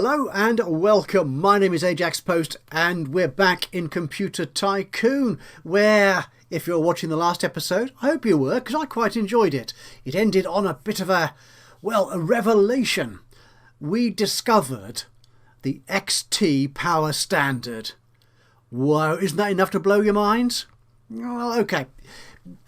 Hello and welcome. My name is Ajaxpost and we're back in Computer Tycoon, where, if you're watching the last episode, I hope you were, because I quite enjoyed it. It ended on a bit of a revelation. We discovered the XT power standard. Whoa, isn't that enough to blow your minds? Well, okay.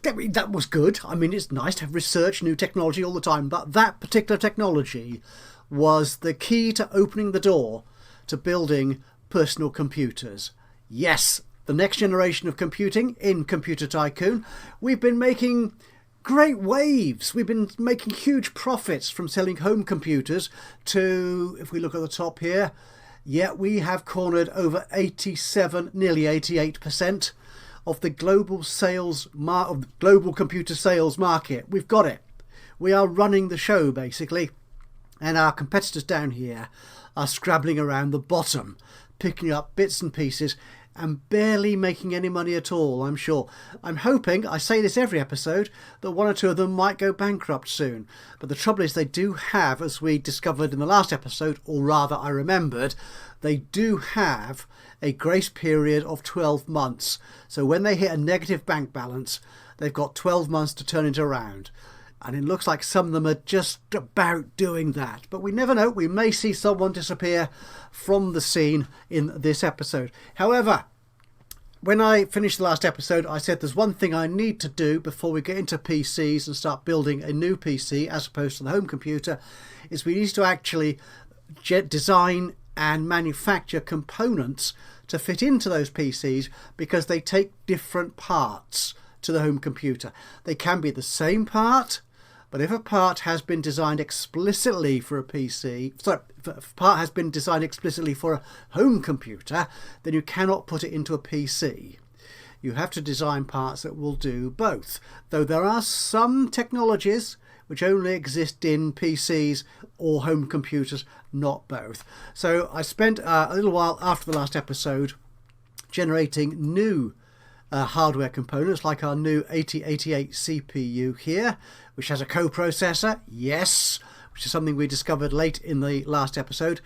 That was good. I mean, it's nice to have research, new technology all the time, but that particular technology was the key to opening the door to building personal computers. Yes, the next generation of computing in Computer Tycoon. We've been making great waves. We've been making huge profits from selling home computers to, if we look at the top here, yeah, we have cornered over 87, nearly 88% of the global global computer sales market. We've got it. We are running the show, basically. And our competitors down here are scrabbling around the bottom, picking up bits and pieces and barely making any money at all, I'm sure. I'm hoping, I say this every episode, that one or two of them might go bankrupt soon. But the trouble is they do have, as we discovered in the last episode, or rather I remembered, they do have a grace period of 12 months. So when they hit a negative bank balance, they've got 12 months to turn it around. And it looks like some of them are just about doing that. But we never know. We may see someone disappear from the scene in this episode. However, when I finished the last episode, I said there's one thing I need to do before we get into PCs and start building a new PC as opposed to the home computer, is we need to actually design and manufacture components to fit into those PCs, because they take different parts to the home computer. They can be the same part, but if a part has been designed explicitly for a PC, sorry, if a part has been designed explicitly for a home computer, then you cannot put it into a PC. You have to design parts that will do both. Though there are some technologies which only exist in PCs or home computers, not both. So I spent a little while after the last episode generating new hardware components, like our new 8088 CPU here, which has a coprocessor, yes, which is something we discovered late in the last episode.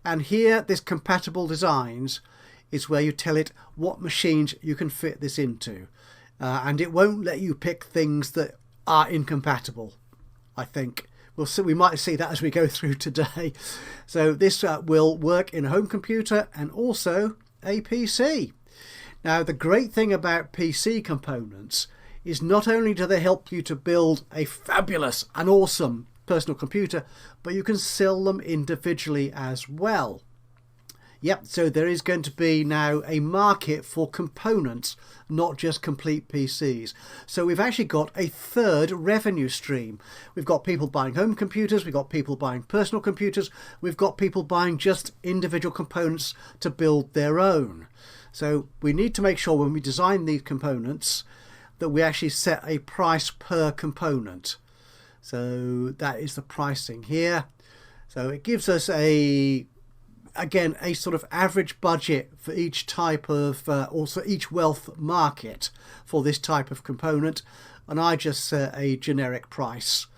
And here, this compatible designs is where you tell it what machines you can fit this into. And it won't let you pick things that are incompatible, I think. We'll see, we might see that as we go through today. So this will work in a home computer and also a PC. Now, the great thing about PC components is not only do they help you to build a fabulous and awesome personal computer, but you can sell them individually as well. Yep, so there is going to be now a market for components, not just complete PCs. So we've actually got a third revenue stream. We've got people buying home computers, we've got people buying personal computers, we've got people buying just individual components to build their own. So we need to make sure when we design these components that we actually set a price per component. So that is the pricing here. So it gives us again a sort of average budget for each type of, also each wealth market for this type of component. And I just set a generic price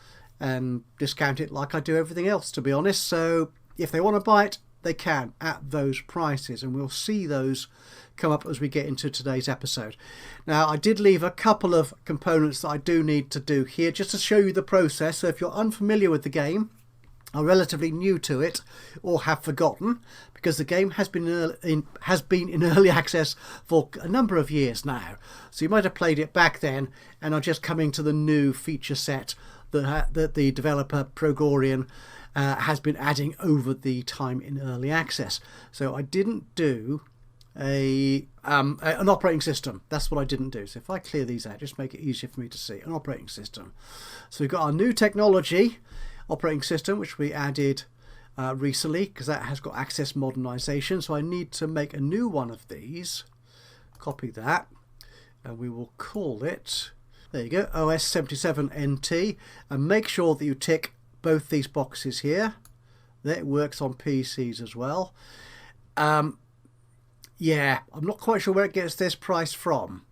and discount it like I do everything else, to be honest. So if they want to buy it, they can at those prices, and we'll see those come up as we get into today's episode. Now, I did leave a couple of components that I do need to do here just to show you the process. So if you're unfamiliar with the game, are relatively new to it, or have forgotten, because the game has been in early access for a number of years now, so you might have played it back then and are just coming to the new feature set that the developer Progorian has been adding over the time in early access. So I didn't do an operating system. That's what I didn't do. So if I clear these out, just make it easier for me to see. An operating system. So we've got our new technology operating system, which we added recently, because that has got access modernization. So I need to make a new one of these. Copy that, and we will call it, there you go, OS 77 NT, and make sure that you tick both these boxes here. That works on PCs as well. Yeah, I'm not quite sure where it gets this price from.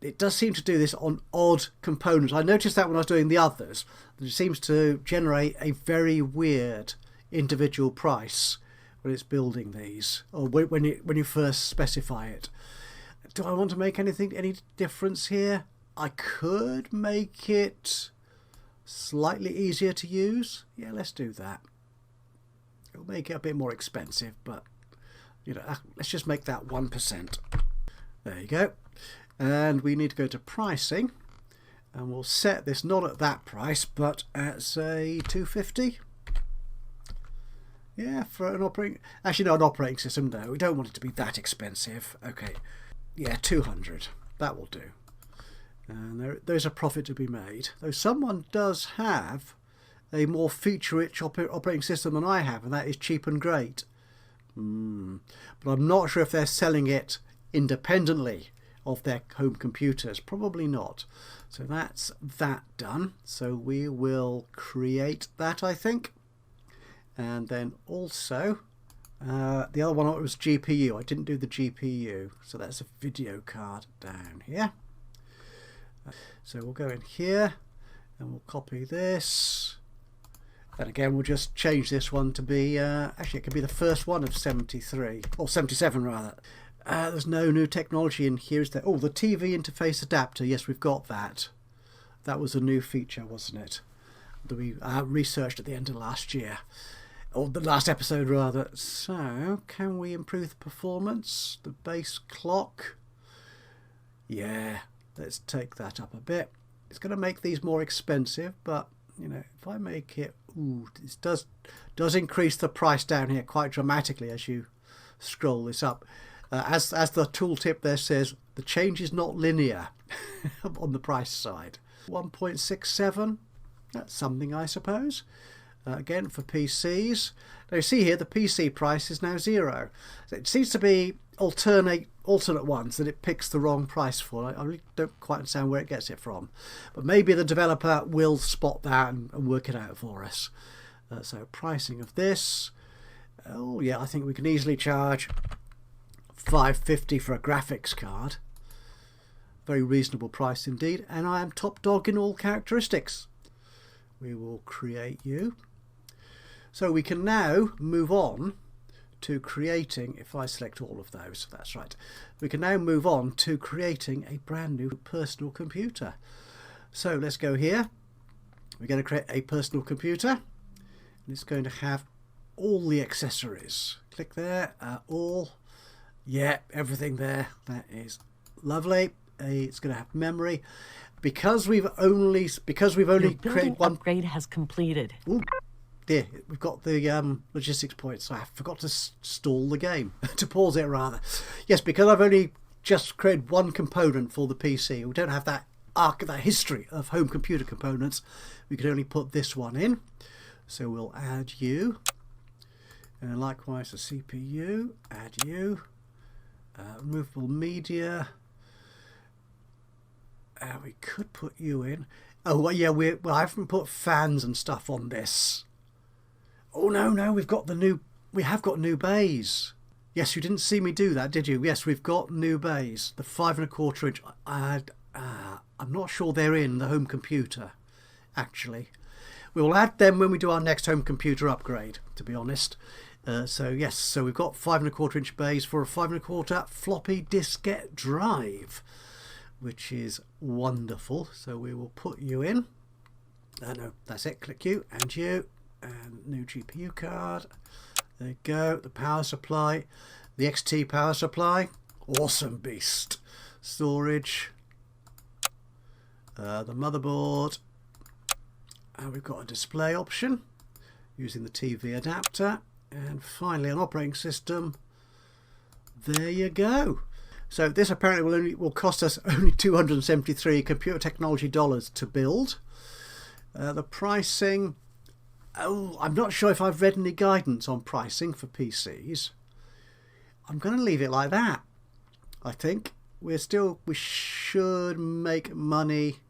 It does seem to do this on odd components. I noticed that when I was doing the others, that it seems to generate a very weird individual price when it's building these, or when you first specify it. Do I want to make any difference here? I could make it slightly easier to use. Yeah, let's do that. It'll make it a bit more expensive, but you know, let's just make that 1%. There you go. And we need to go to pricing, and we'll set this not at that price, but at say 250. Yeah, for an operating, actually not an operating system though. We don't want it to be that expensive. Okay, yeah, 200. That will do. And there's a profit to be made. Though someone does have a more feature-rich operating system than I have, and that is Cheap and Great. But I'm not sure if they're selling it independently of their home computers. Probably not. So that's that done. So we will create that, I think. And then also the other one was GPU. I didn't do the GPU, so that's a video card down here. So we'll go in here and we'll copy this, and again we'll just change this one to be actually it could be the first one of 73 or 77 rather. There's no new technology in here, is there? Oh, the TV interface adapter. Yes, we've got that. That was a new feature, wasn't it, that we researched at the end of last year, or the last episode rather. So can we improve the performance? The base clock, yeah, let's take that up a bit. It's going to make these more expensive, but you know, if I make it, ooh, this does increase the price down here quite dramatically as you scroll this up. As the tooltip there says, the change is not linear on the price side. 1.67, that's something, I suppose. Again, for PCs. Now you see here the PC price is now 0. So it seems to be alternate ones that it picks the wrong price for. I really don't quite understand where it gets it from, but maybe the developer will spot that and work it out for us. So pricing of this, oh yeah, I think we can easily charge $550 for a graphics card. Very reasonable price indeed, and I am top dog in all characteristics. We will create you. So we can now move on to creating, if I select all of those, that's right, we can now move on to creating a brand new personal computer. So let's go here. We're going to create a personal computer, and it's going to have all the accessories. Click there, all, yeah, everything there. That is lovely. It's going to have memory. Because we've only created one upgrade has completed. Ooh, there, we've got the logistics points. I forgot to stall the game, to pause it rather. Yes, because I've only just created one component for the PC. We don't have that history of home computer components. We could only put this one in. So we'll add you, and likewise the CPU. Add you. Removable media. We could put you in. Oh well, yeah. Well, I haven't put fans and stuff on this. Oh no, we have got new bays. Yes, you didn't see me do that, did you? Yes, we've got new bays. The 5¼ inch. I'm not sure they're in the home computer. Actually, we will add them when we do our next home computer upgrade. To be honest. So yes, so we've got 5¼ inch bays for a 5¼ floppy diskette drive, which is wonderful. So we will put you in. No, that's it. Click you and you, and new GPU card. There you go. The power supply, the XT power supply, awesome beast. Storage, the motherboard, and we've got a display option using the TV adapter, and finally an operating system. There you go. So this apparently will cost us only 273 computer technology dollars to build. The pricing, oh, I'm not sure if I've read any guidance on pricing for PCs. I'm going to leave it like that. I think we should make money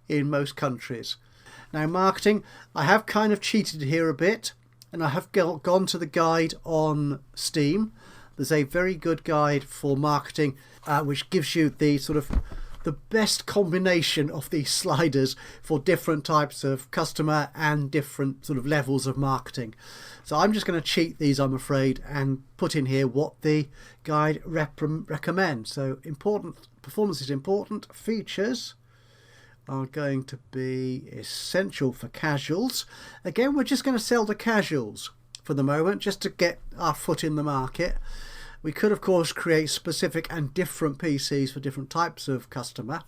in most countries. Now marketing, I have kind of cheated here a bit, and I have gone to the guide on Steam. There's a very good guide for marketing which gives you the sort of the best combination of these sliders for different types of customer and different sort of levels of marketing. So I'm just going to cheat these, I'm afraid, and put in here what the guide recommends. So important, performance is important. Features are going to be essential for casuals. Again, we're just going to sell to casuals for the moment, just to get our foot in the market. We could, of course, create specific and different PCs for different types of customer,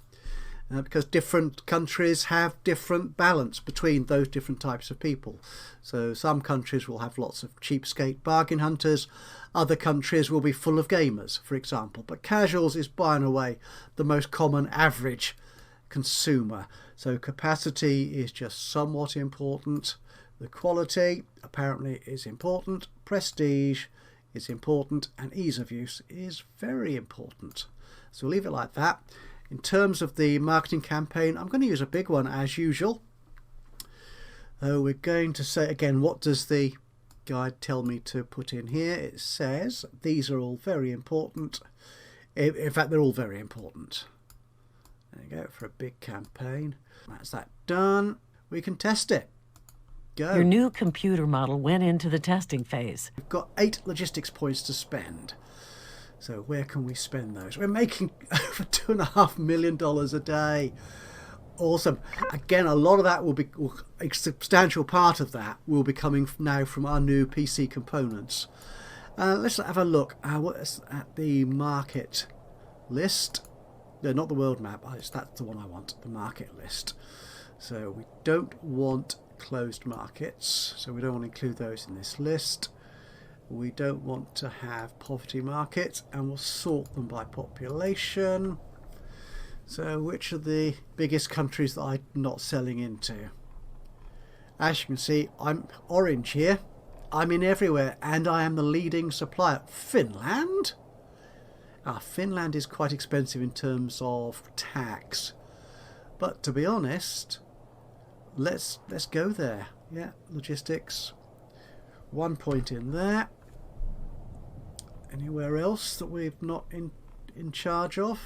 because different countries have different balance between those different types of people. So some countries will have lots of cheapskate bargain hunters, other countries will be full of gamers, for example. But casuals is by and away the most common average consumer. So capacity is just somewhat important. The quality apparently is important. Prestige is important, and ease of use is very important. So we'll leave it like that. In terms of the marketing campaign, I'm going to use a big one as usual. We're going to say again, what does the guide tell me to put in here? It says these are all very important. In fact, they're all very important. There you go, for a big campaign. That's that done. We can test it. Go. Your new computer model went into the testing phase. We've got 8 logistics points to spend. So where can we spend those? We're making over $2.5 million a day. Awesome. Again, a lot of that will be, a substantial part of that will be coming now from our new PC components. Let's have a look what's at the market list. No, not the world map. That's the one I want, the market list. So we don't want closed markets, so we don't want to include those in this list. We don't want to have poverty markets, and we'll sort them by population. So which are the biggest countries that I'm not selling into? As you can see, I'm orange here. I'm in everywhere, and I am the leading supplier. Finland? Finland is quite expensive in terms of tax, but to be honest, let's go there. Yeah, logistics, 1 point in there. Anywhere else that we're not in charge of?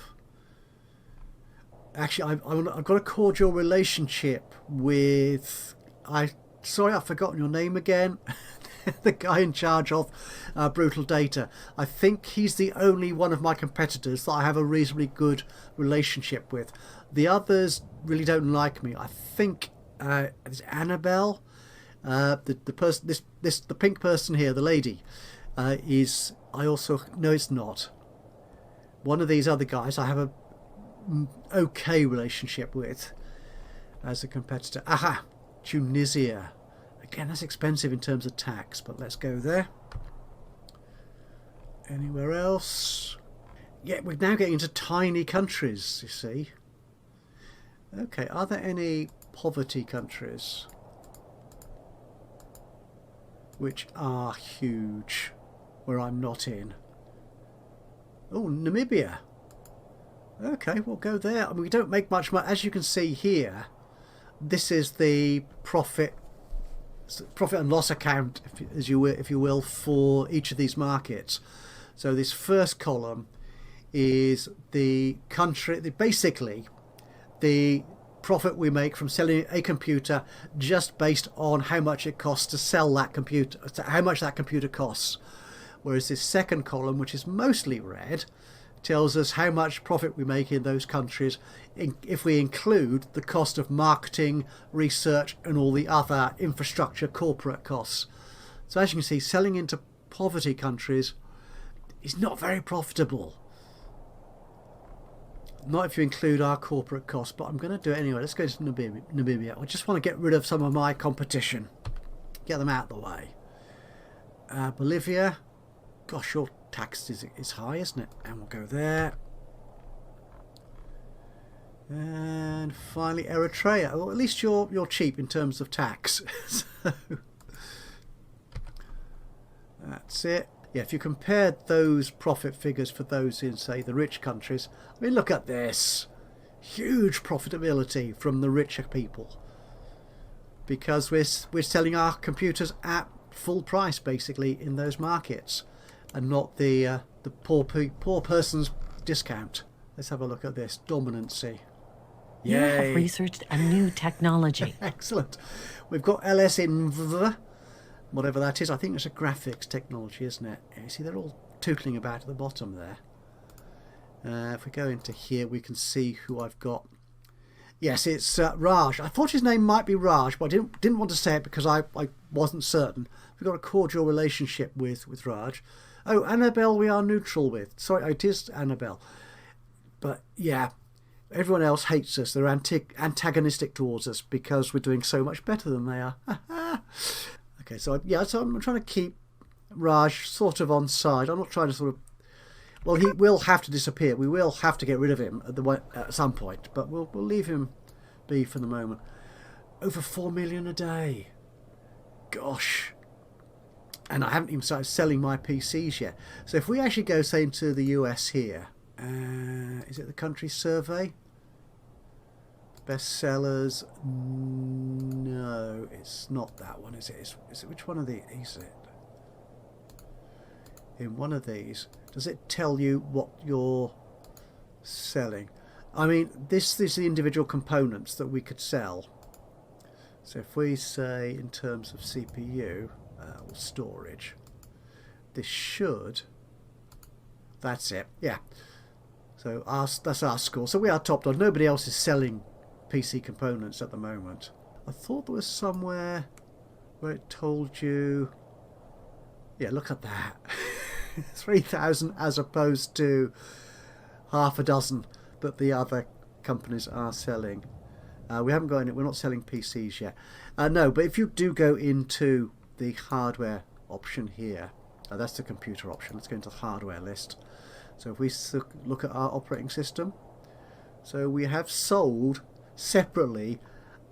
Actually, I've got a cordial relationship with, sorry, I've forgotten your name again. The guy in charge of Brutal Data. I think he's the only one of my competitors that I have a reasonably good relationship with. The others really don't like me. I think it's Annabelle, the person, the pink person here, the lady, is. I also no, it's not. One of these other guys I have a okay relationship with as a competitor. Aha, Tunisia. Again, that's expensive in terms of tax, but let's go there. Anywhere else? Yeah, we're now getting into tiny countries, you see. Okay, are there any poverty countries which are huge where I'm not in? Oh, Namibia. Okay, we'll go there. I mean, we don't make much money. As you can see here, this is the profit and loss account, if you will, for each of these markets. So this first column is the country, basically the profit we make from selling a computer just based on how much it costs to sell that computer, how much that computer costs. Whereas this second column, which is mostly red, tells us how much profit we make in those countries if we include the cost of marketing, research and all the other infrastructure corporate costs. So as you can see, selling into poverty countries is not very profitable. Not if you include our corporate costs, but I'm going to do it anyway. Let's go to Namibia. I just want to get rid of some of my competition. Get them out of the way. Bolivia. Gosh, your tax is high, isn't it? And we'll go there. And finally Eritrea. Well, at least you're cheap in terms of tax. So that's it. Yeah, if you compared those profit figures for those in, say, the rich countries, I mean, look at this. Huge profitability from the richer people. Because we're selling our computers at full price, basically, in those markets. And not the poor person's discount. Let's have a look at this. Dominancy. You have Yay. researched a new technology. Excellent. We've got LS-INV, whatever that is. I think it's a graphics technology, isn't it? You see, they're all tootling about at the bottom there. If we go into here, we can see who I've got. Yes, it's Raj. I thought his name might be Raj, but I didn't want to say it because I wasn't certain. We've got a cordial relationship with Raj. Oh, Annabelle we are neutral with. Sorry, it is Annabelle. But yeah, everyone else hates us. They're antagonistic towards us because we're doing so much better than they are. Okay, so I'm trying to keep Raj sort of on side. I'm not trying to sort of... Well, he will have to disappear. We will have to get rid of him at some point, but we'll leave him be for the moment. Over 4 million a day. Gosh. And I haven't even started selling my PCs yet. So if we actually go, say, into the US here, is it the country survey? Bestsellers? No, it's not that one, is it? Is it which one of these is it? In one of these, does it tell you what you're selling? I mean, this is the individual components that we could sell. So if we say in terms of CPU or storage, this should... That's it, yeah. So that's our score. So we are top dog. Nobody else is selling PC components at the moment. I thought there was somewhere where it told you... Yeah, look at that. 3,000 as opposed to half a dozen that the other companies are selling. We haven't got any, we're not selling PCs yet. No, but if you do go into the hardware option here, that's the computer option. Let's go into the hardware list. So if we look at our operating system, so we have sold separately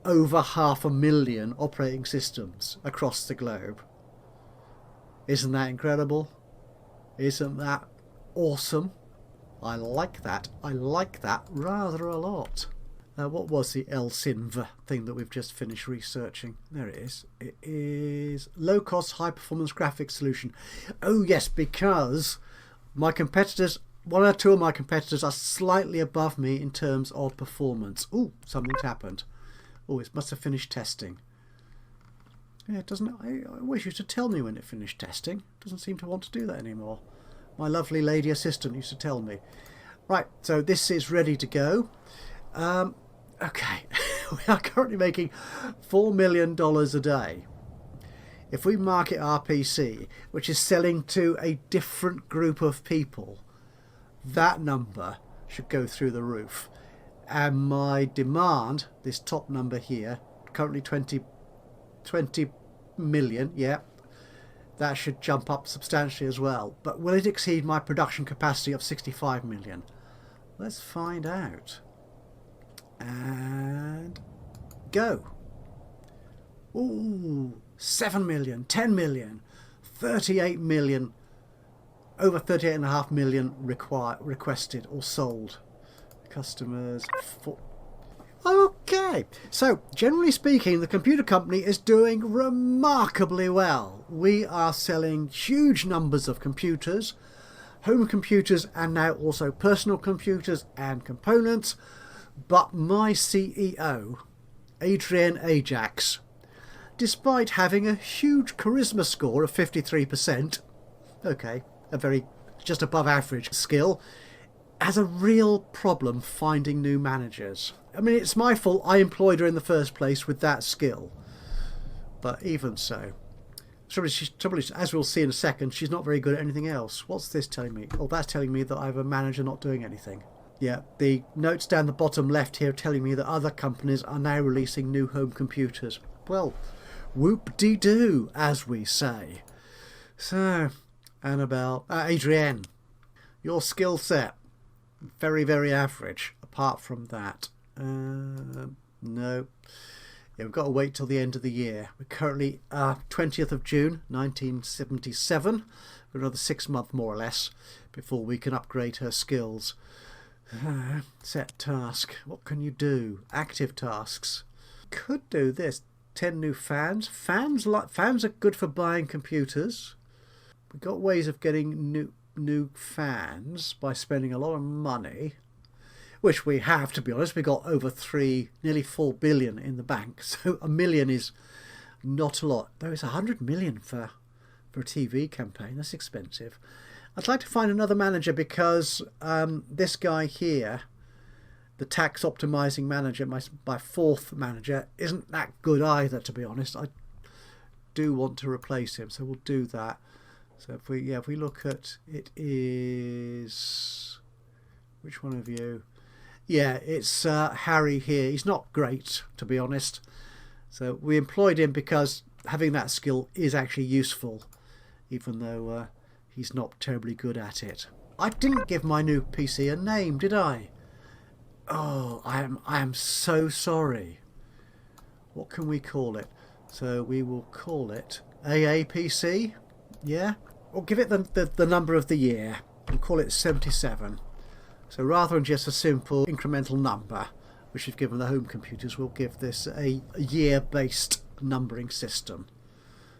over 500,000 operating systems across the globe. Isn't that incredible? Isn't that awesome? I like that. I like that rather a lot. What was the LSINV thing that we've just finished researching? There it is. It is low-cost, high-performance graphics solution. Oh yes, because my competitors, one or two of my competitors are slightly above me in terms of performance. Oh, something's happened. Oh, it must have finished testing. Yeah, it doesn't. I wish you to tell me when it finished testing. It doesn't seem to want to do that anymore. My lovely lady assistant used to tell me. Right, so this is ready to go. Okay, we are currently making $4 million a day. If we market our PC, which is selling to a different group of people, that number should go through the roof. And my demand, this top number here, currently 20 million, yeah, that should jump up substantially as well. But will it exceed my production capacity of 65 million? Let's find out. And go. Ooh, 7 million, 10 million, 38 million, over 38.5 million requested or sold. Customers for... Okay, so generally speaking, the computer company is doing remarkably well. We are selling huge numbers of computers, home computers, and now also personal computers and components. But my CEO, Adrian Ajax, despite having a huge charisma score of 53%, okay, a very just above average skill, has a real problem finding new managers. I mean, it's my fault I employed her in the first place with that skill. But even so. Trouble is, as we'll see in a second, she's not very good at anything else. What's this telling me? Oh, that's telling me that I have a manager not doing anything. Yeah, the notes down the bottom left here are telling me that other companies are now releasing new home computers. Well, whoop-de-doo, as we say. So, Annabelle, Adrienne, your skill set, very, very average. Apart from that, no. Yeah, we've got to wait till the end of the year. We're currently 20th of June 1977. We've another 6 months more or less before we can upgrade her skills. Set task. What can you do? Active tasks. Could do this. 10 new fans. Fans are good for buying computers. We've got ways of getting new fans by spending a lot of money. which we have, to be honest. We got over nearly 4 billion in the bank, so a million is not a lot. Though it's 100 million for a TV campaign. That's expensive. I'd like to find another manager because this guy here, the tax optimizing manager, my fourth manager, isn't that good either, to be honest. I do want to replace him, so we'll do that. So if we look at it, is which one of you? Yeah, it's Harry here. He's not great, to be honest. So we employed him because having that skill is actually useful, even though he's not terribly good at it. I didn't give my new PC a name, did I? Oh, I am so sorry. What can we call it? So we will call it AAPC. Yeah? Or give it the number of the year. We'll call it 77. So rather than just a simple incremental number, which we've given the home computers, we'll give this a year-based numbering system.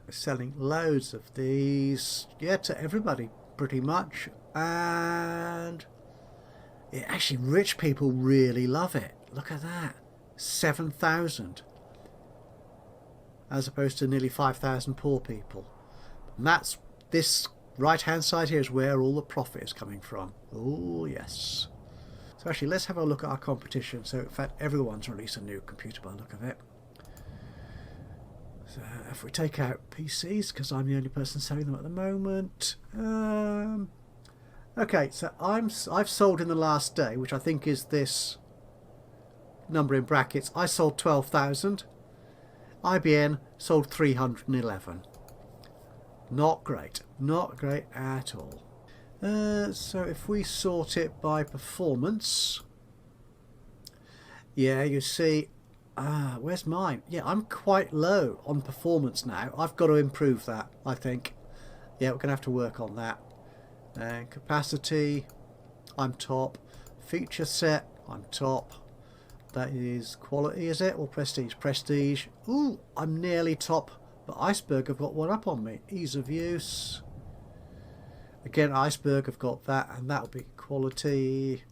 We're selling loads of these, yeah, to everybody pretty much. And actually, rich people really love it. Look at that. 7,000. As opposed to nearly 5,000 poor people. And that's this right-hand side here is where all the profit is coming from. Oh, yes. So actually, let's have a look at our competition. So, in fact, everyone's released a new computer by the look of it. So, if we take out PCs, because I'm the only person selling them at the moment. Okay, so I've sold in the last day, which I think is this number in brackets. I sold 12,000. IBM sold 311. Not great. Not great at all. So if we sort it by performance, yeah, you see, where's mine? Yeah, I'm quite low on performance now. I've got to improve that, I think. Yeah, we're going to have to work on that. And capacity, I'm top. Feature set, I'm top. That is quality, is it? Or prestige? Prestige. Ooh, I'm nearly top. But Iceberg have got one up on me. Ease of use. Again, Iceberg have got that, and that'll be quality.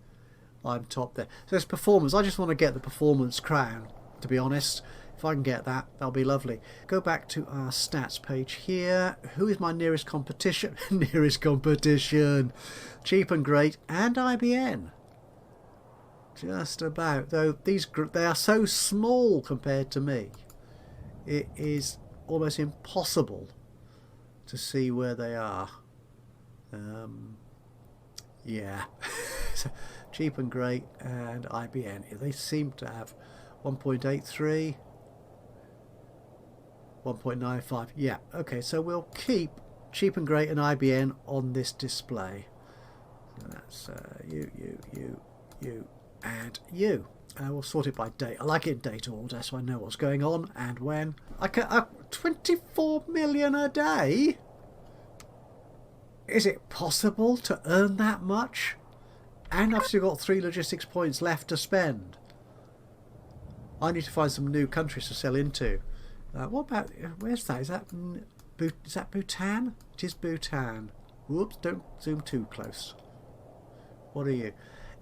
I'm top there. So it's performance. I just want to get the performance crown, to be honest. If I can get that, that'll be lovely. Go back to our stats page here. Who is my nearest competition? Nearest competition. Cheap and Great and IBM. Just about. Though they are so small compared to me. It is almost impossible to see where they are. Yeah. So, Cheap and Great and IBM. They seem to have 1.83. 1.95. Yeah, okay, so we'll keep Cheap and Great and IBM on this display. So that's you, and you. We'll sort it by date. I like it in date order so I know what's going on and when. I can 24 million a day? Is it possible to earn that much? And I've still got 3 logistics points left to spend. I need to find some new countries to sell into. What about, where's that? Is that Bhutan? It is Bhutan. Whoops, don't zoom too close. What are you?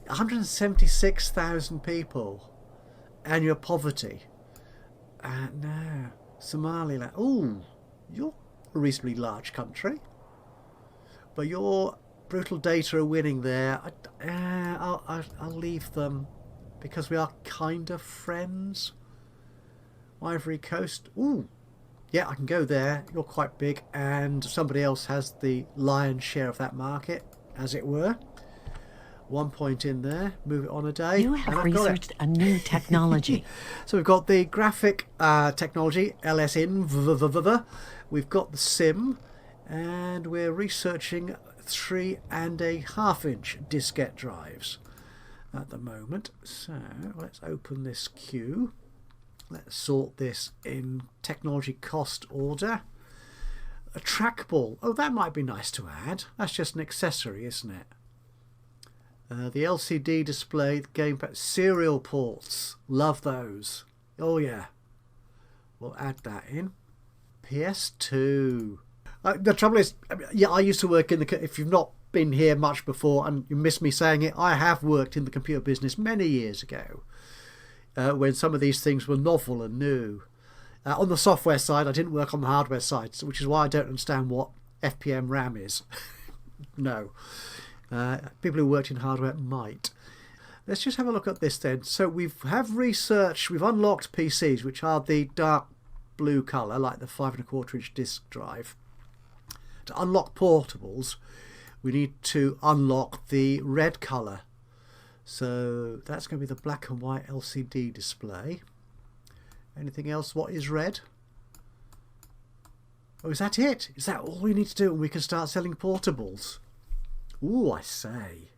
176,000 people. And your poverty. No. Somaliland. Ooh, you're a reasonably large country. But your brutal data are winning there. I'll leave them because we are kind of friends. Ivory Coast. Ooh, yeah, I can go there. You're quite big, and somebody else has the lion's share of that market, as it were. 1 point in there. Move it on a day. You have researched a new technology. So we've got the graphic technology, LSIN. We've got the SIM, and we're researching 3.5-inch diskette drives at the moment. So let's open this queue. Let's sort this in technology cost order. A trackball. Oh, that might be nice to add. That's just an accessory, isn't it? The LCD display, the gamepad, serial ports. Love those. Oh, yeah. We'll add that in. PS2. The trouble is, yeah, I used to work in the... If you've not been here much before and you miss me saying it, I have worked in the computer business many years ago when some of these things were novel and new. On the software side, I didn't work on the hardware side, which is why I don't understand what FPM RAM is. No. People who worked in hardware might. Let's just have a look at this then. So we've unlocked PCs, which are the dark blue colour, like the 5¼ inch disk drive. To unlock portables, we need to unlock the red colour. So that's going to be the black and white LCD display. Anything else? What is red? Oh, is that it? Is that all we need to do and we can start selling portables? Ooh, I say.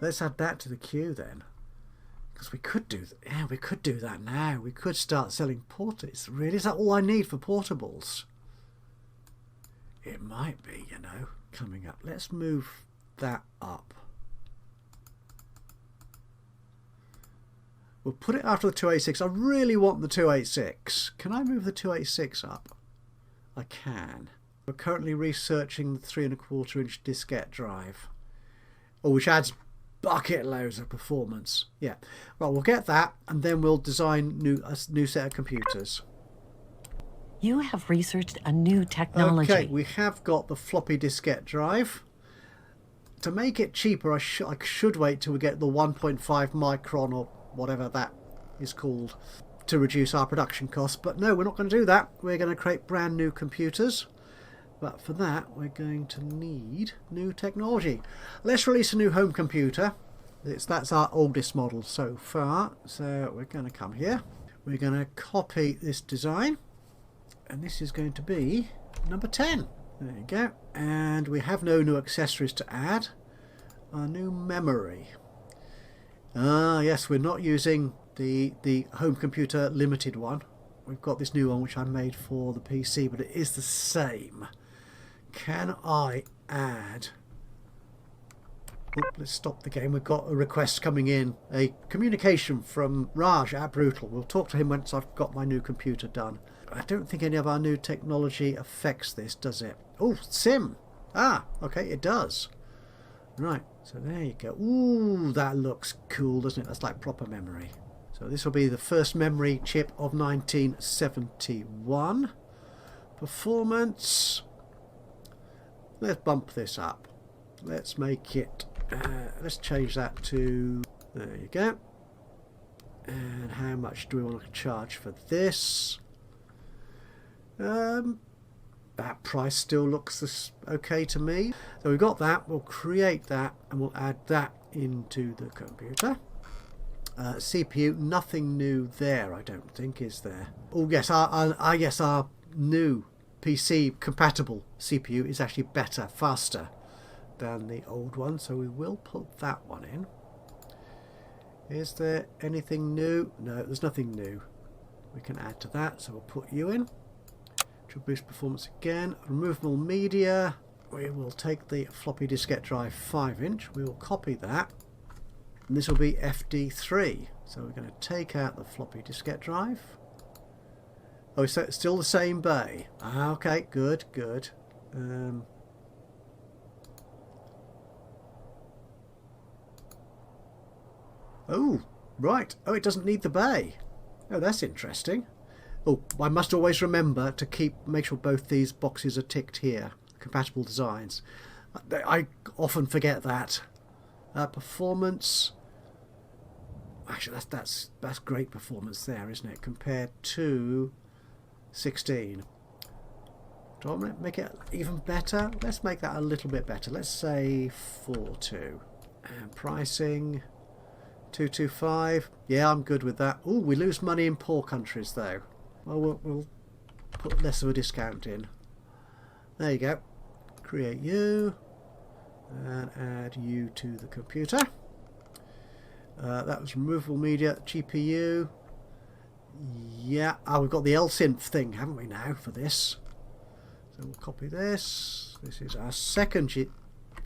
Let's add that to the queue then. Because we could do that. Yeah, we could do that now. We could start selling portables. Really? Is that all I need for portables? It might be, you know, coming up. Let's move that up. We'll put it after the 286. I really want the 286. Can I move the 286 up? I can. We're currently researching the 3¼ inch diskette drive. Oh, which adds bucket loads of performance. Yeah. Well, we'll get that and then we'll design a new set of computers. You have researched a new technology. Okay, we have got the floppy diskette drive. To make it cheaper, I should wait till we get the 1.5 micron or whatever that is called to reduce our production costs. But no, we're not going to do that. We're going to create brand new computers. But for that, we're going to need new technology. Let's release a new home computer. That's our oldest model so far. So we're going to come here. We're going to copy this design. And this is going to be number 10. There you go. And we have no new accessories to add. Our new memory. Ah, yes, we're not using the home computer limited one. We've got this new one which I made for the PC, but it is the same. Can I add... Let's stop the game. We've got a request coming in. A communication from Raj at Brutal. We'll talk to him once I've got my new computer done. I don't think any of our new technology affects this, does it? Oh, sim. Ah, okay, it does. Right, so there you go. Ooh, that looks cool, doesn't it? That's like proper memory. So this will be the first memory chip of 1971. Performance. Let's bump this up. Let's make it... let's change that to... There you go. And how much do we want to charge for this? That price still looks okay to me. So we've got that. We'll create that and we'll add that into the computer. CPU, nothing new there, I don't think, is there? Oh yes, our new PC compatible CPU is actually better, faster than the old one, so we will put that one in. Is there anything new? No, there's nothing new we can add to that, so we'll put you in. Which will boost performance again. Removable media, we will take the floppy diskette drive 5 inch, we will copy that, and this will be FD3. So we're going to take out the floppy diskette drive. Oh, so it's still the same bay. Ah, okay, good, good. Oh, right. Oh, it doesn't need the bay. Oh, that's interesting. Oh, I must always remember to make sure both these boxes are ticked here. Compatible designs. I often forget that. Performance. Actually, that's great performance there, isn't it? Compared to 16. Do I want to make it even better? Let's make that a little bit better. Let's say 4.2. And pricing 225. Yeah, I'm good with that. Oh, we lose money in poor countries though. Well, we'll put less of a discount in. There you go. Create you and add you to the computer. That was removable media, GPU. Yeah, we've got the LSynth thing, haven't we now, for this? So we'll copy this. This is our second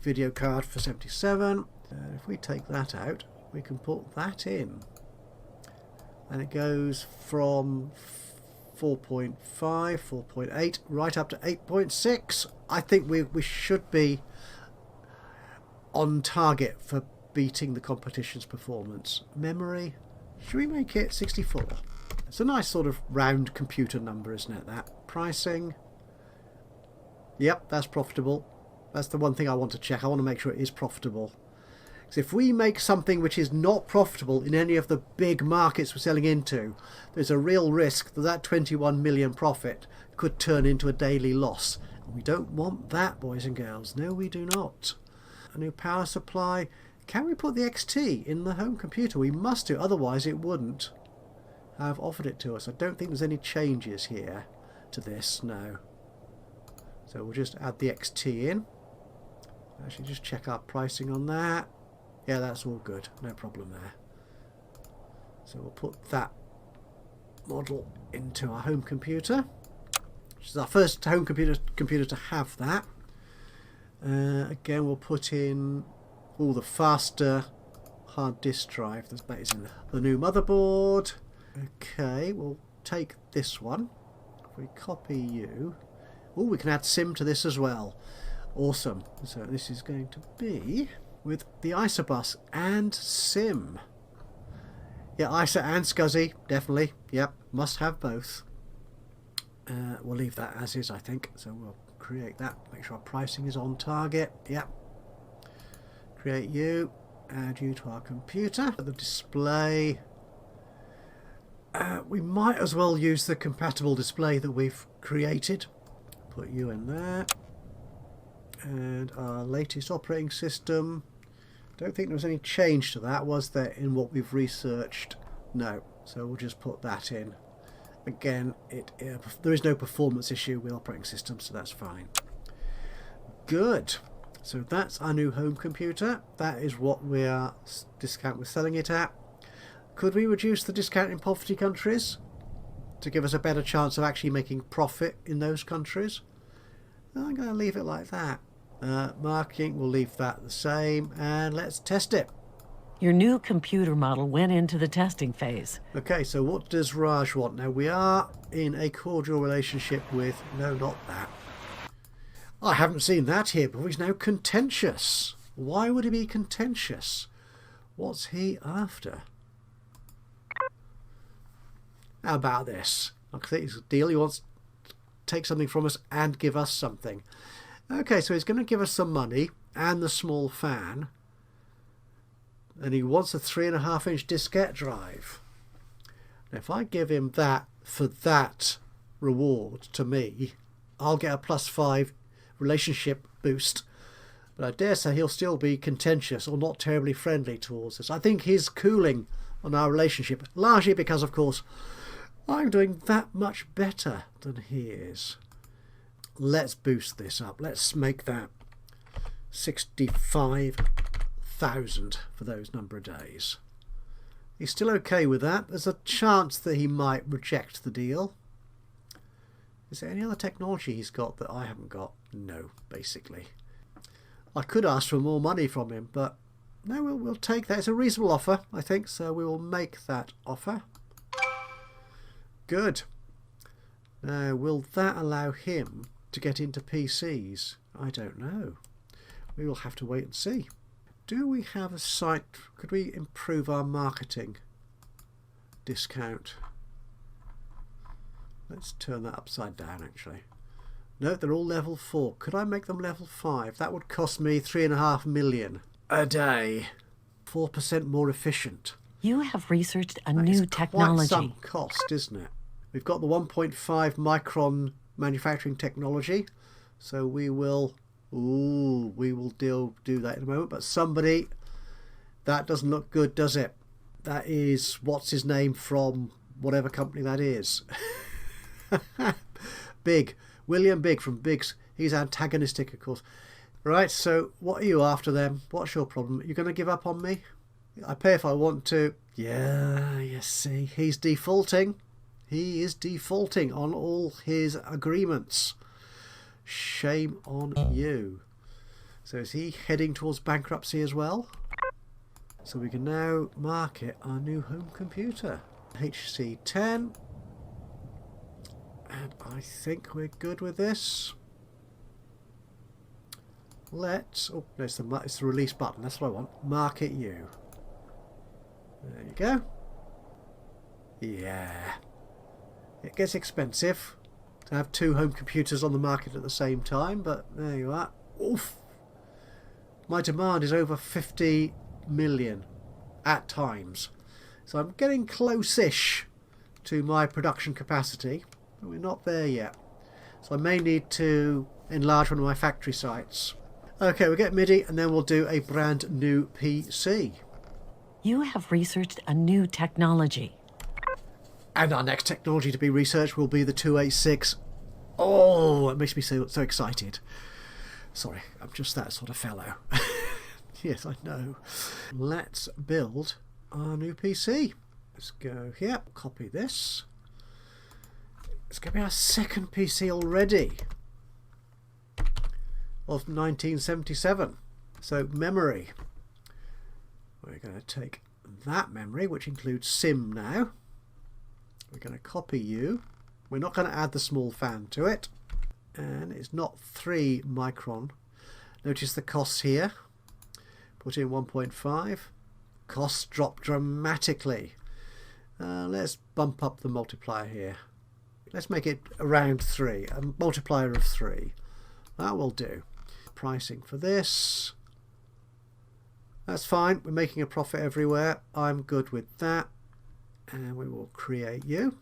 video card for 77. If we take that out, we can put that in. And it goes from 4.5, 4.8, right up to 8.6. I think we should be on target for beating the competition's performance. Memory, should we make it 64? It's a nice sort of round computer number, isn't it, that? Pricing, yep, that's profitable. That's the one thing I want to check. I want to make sure it is profitable. Because if we make something which is not profitable in any of the big markets we're selling into, there's a real risk that that 21 million profit could turn into a daily loss. And we don't want that, boys and girls. No, we do not. A new power supply. Can we put the XT in the home computer? We must do, otherwise it wouldn't have offered it to us. I don't think there's any changes here to this, no. So we'll just add the XT in. Actually, just check our pricing on that. Yeah, that's all good. No problem there. So we'll put that model into our home computer, which is our first home computer to have that. Again, we'll put in all the faster hard disk drive. That is in the new motherboard. Okay, we'll take this one. If we copy you, oh, we can add SIM to this as well. Awesome. So this is going to be with the Isobus and SIM. Yeah, ISA and SCSI, definitely. Yep, must have both. We'll leave that as is, I think. So we'll create that. Make sure our pricing is on target. Yep. Create you. Add you to our computer. The display. We might as well use the compatible display that we've created. Put you in there. And our latest operating system. Don't think there was any change to that, was there, in what we've researched? No. So we'll just put that in. Again, there is no performance issue with operating systems, so that's fine. Good. So that's our new home computer. That is what we're selling it at. Could we reduce the discount in poverty countries to give us a better chance of actually making profit in those countries? I'm going to leave it like that. Marking, we'll leave that the same, and let's test it. Your new computer model went into the testing phase. Okay, so what does Raj want? Now, we are in a cordial relationship with... No, not that. I haven't seen that here before. He's now contentious. Why would he be contentious? What's he after? How about this? I think it's a deal. He wants to take something from us and give us something. Okay, so he's going to give us some money and the small fan. And he wants a 3.5-inch diskette drive. Now, if I give him that for that reward to me, I'll get a +5 relationship boost. But I dare say he'll still be contentious or not terribly friendly towards us. I think he's cooling on our relationship, largely because, of course, I'm doing that much better than he is. Let's boost this up. Let's make that 65,000 for those number of days. He's still okay with that. There's a chance that he might reject the deal. Is there any other technology he's got that I haven't got? No, basically. I could ask for more money from him, but no, we'll take that. It's a reasonable offer, I think, so we will make that offer. Good. Now, will that allow him to get into PCs? I don't know. We will have to wait and see. Do we have a site? Could we improve our marketing discount? Let's turn that upside down, actually. No, they're all level 4. Could I make them level 5? That would cost me 3.5 million a day. 4% more efficient. You have researched a new technology. Quite some cost, isn't it? We've got the 1.5 micron manufacturing technology, so we will do that in a moment. But somebody, that doesn't look good, does it? That is, what's his name from whatever company that is. Big. William Big from Biggs. He's antagonistic, of course. Right, so what are you after then? What's your problem? You're going to give up on me? I pay if I want to. Yeah, you see, he's defaulting. He is defaulting on all his agreements. Shame on you. So is he heading towards bankruptcy as well? So we can now market our new home computer. HC10. And I think we're good with this. Let's... Oh, no, it's the release button. That's what I want. Market you. There you go. Yeah. It gets expensive to have 2 home computers on the market at the same time, but there you are. Oof. My demand is over 50 million at times. So I'm getting close-ish to my production capacity, but we're not there yet. So I may need to enlarge one of my factory sites. Okay, we'll get MIDI and then we'll do a brand new PC. You have researched a new technology. And our next technology to be researched will be the 286. Oh, it makes me so excited. Sorry, I'm just that sort of fellow. Yes, I know. Let's build our new PC. Let's go here, copy this. It's going to be our second PC already of 1977. So memory. We're going to take that memory, which includes SIM now. We're going to copy you. We're not going to add the small fan to it. And it's not 3 micron. Notice the costs here. Put in 1.5. Costs drop dramatically. Let's bump up the multiplier here. Let's make it around 3. A multiplier of 3. That will do. Pricing for this. That's fine. We're making a profit everywhere. I'm good with that. And we will create you.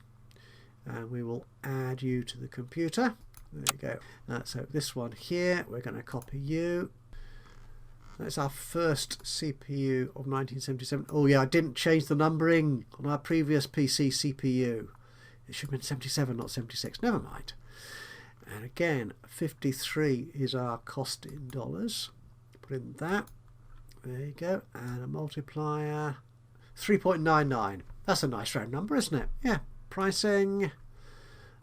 And we will add you to the computer. There you go. So this one here, we're going to copy you. That's our first CPU of 1977. Oh yeah, I didn't change the numbering on our previous PC CPU. It should have been 77, not 76. Never mind. And again, 53 is our cost in dollars. Put in that. There you go. And a multiplier. 3.99. That's a nice round number, isn't it? Yeah. Pricing.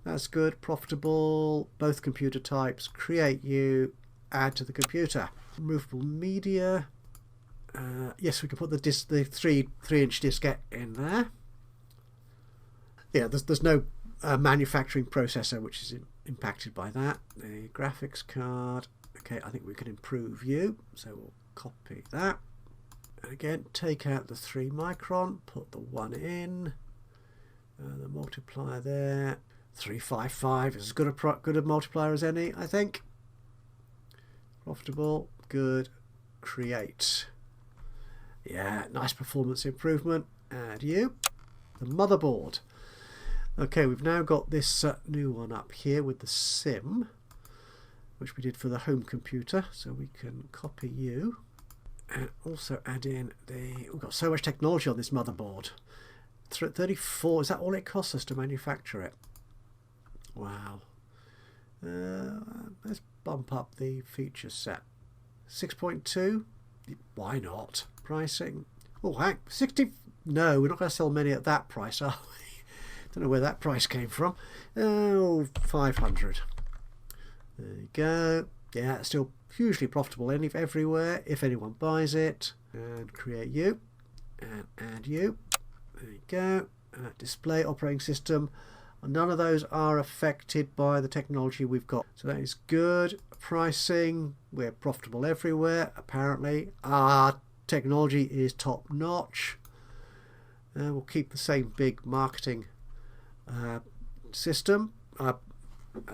That's good. Profitable. Both computer types. Create you. Add to the computer. Removable media. Yes, we can put the 3-inch diskette in there. Yeah, there's no manufacturing processor which is impacted by that. The graphics card. Okay, I think we can improve you. So we'll copy that. And again, take out the 3 micron. Put the 1 in. The multiplier there. 355 is as good a multiplier as any, I think. Profitable, good, create. Yeah, nice performance improvement. Add you. The motherboard. Okay, we've now got this new one up here with the SIM, which we did for the home computer. So we can copy you and also add in the... We've got so much technology on this motherboard. 34, is that all it costs us to manufacture it? Wow. Let's bump up the feature set. 6.2. Why not? Pricing. Oh, hang. 60. No, we're not going to sell many at that price, are we? Don't know where that price came from. Oh, 500. There you go. Yeah, it's still hugely profitable everywhere if anyone buys it. And create you. And add you. There you go. Display operating system. None of those are affected by the technology we've got. So that is good. Pricing. We're profitable everywhere, apparently. Our technology is top notch. We'll keep the same big marketing system,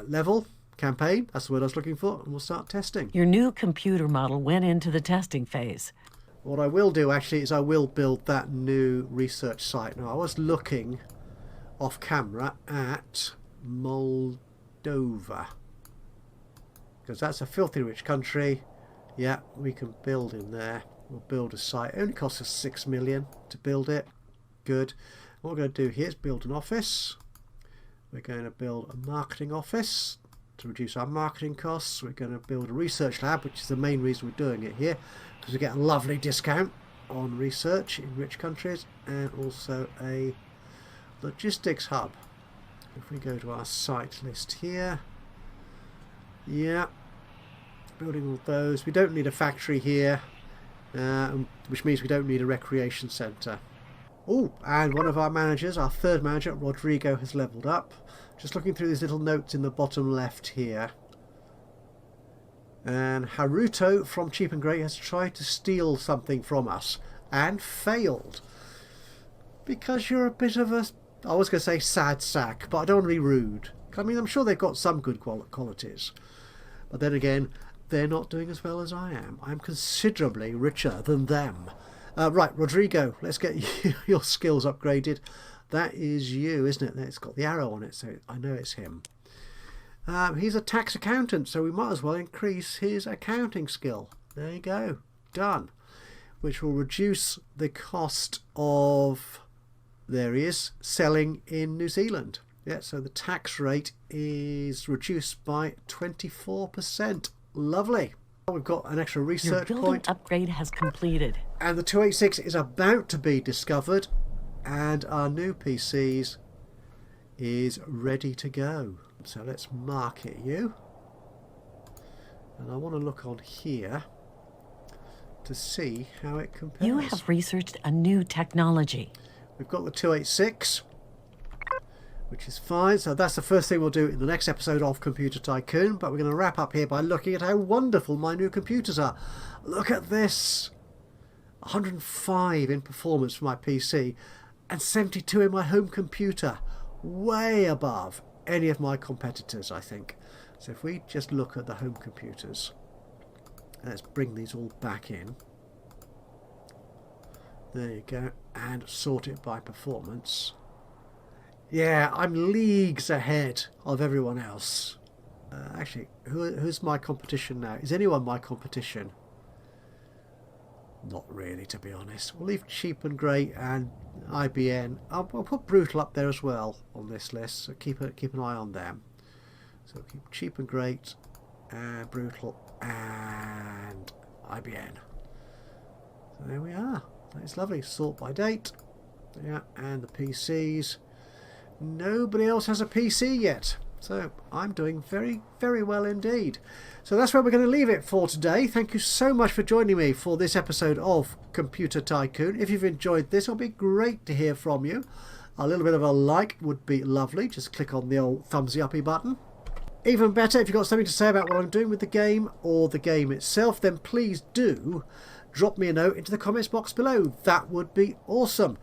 level, campaign. That's the word I was looking for. And we'll start testing. Your new computer model went into the testing phase. What I will do actually is I will build that new research site. Now I was looking off camera at Moldova because that's a filthy rich country. Yeah, we can build in there. We'll build a site. It only costs us 6 million to build it. Good. What we're going to do here is build an office. We're going to build a marketing office to reduce our marketing costs. We're going to build a research lab, which is the main reason we're doing it here, because we get a lovely discount on research in rich countries, and also a logistics hub. If we go to our site list here, yeah, building all those. We don't need a factory here, which means we don't need a recreation centre. Oh, and one of our managers, our third manager, Rodrigo, has levelled up. Just looking through these little notes in the bottom left here. And Haruto from Cheap and Great has tried to steal something from us and failed. Because you're a bit of a, I was going to say sad sack, but I don't want to be rude. I mean, I'm sure they've got some good qualities. But then again, they're not doing as well as I am. I'm considerably richer than them. Right, Rodrigo, let's get your skills upgraded. That is you, isn't it? It's got the arrow on it, so I know it's him. He's a tax accountant, so we might as well increase his accounting skill. There you go. Done. Which will reduce the cost of, there he is, selling in New Zealand. Yeah, so the tax rate is reduced by 24%. Lovely. We've got an extra research Your building point. upgrade has completed. And the 286 is about to be discovered. And our new PCs is ready to go. So let's market you. And I want to look on here to see how it compares. You have researched a new technology. We've got the 286, which is fine. So that's the first thing we'll do in the next episode of Computer Tycoon. But we're going to wrap up here by looking at how wonderful my new computers are. Look at this. 105 in performance for my PC and 72 in my home computer. Way above any of my competitors, I think. So if we just look at the home computers, let's bring these all back in. There you go. And sort it by performance. Yeah, I'm leagues ahead of everyone else. Actually, who's my competition now? Is anyone my competition? Not really, to be honest. We'll leave Cheap and Great and IBN. I'll put Brutal up there as well on this list, so keep an eye on them. So we'll keep Cheap and Great, and Brutal, and IBN. So there we are. That's lovely. Sort by date. Yeah, and the PCs. Nobody else has a PC yet. So I'm doing very, very well indeed. So that's where we're going to leave it for today. Thank you so much for joining me for this episode of Computer Tycoon. If you've enjoyed this, it'll be great to hear from you. A little bit of a like would be lovely. Just click on the old thumbsy uppy button. Even better, if you've got something to say about what I'm doing with the game or the game itself, then please do drop me a note into the comments box below. That would be awesome.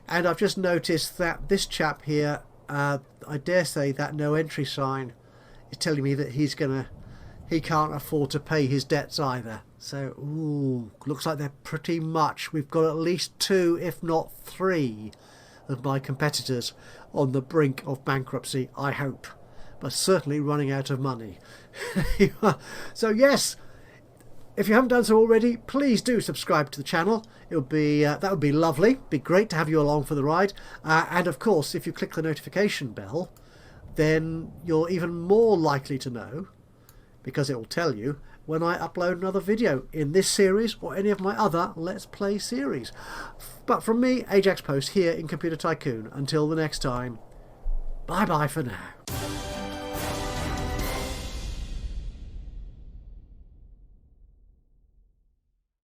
And I've just noticed that this chap here, I dare say that no entry sign is telling me that he can't afford to pay his debts either. So, ooh, looks like they're pretty much, we've got at least 2, if not 3 of my competitors on the brink of bankruptcy, I hope. But certainly running out of money. So yes, if you haven't done so already, please do subscribe to the channel. It would be that would be lovely. Be great to have you along for the ride. And of course, if you click the notification bell, then you're even more likely to know, because it will tell you when I upload another video in this series or any of my other Let's Play series. But from me, Ajaxpost, here in Computer Tycoon, until the next time, bye bye for now.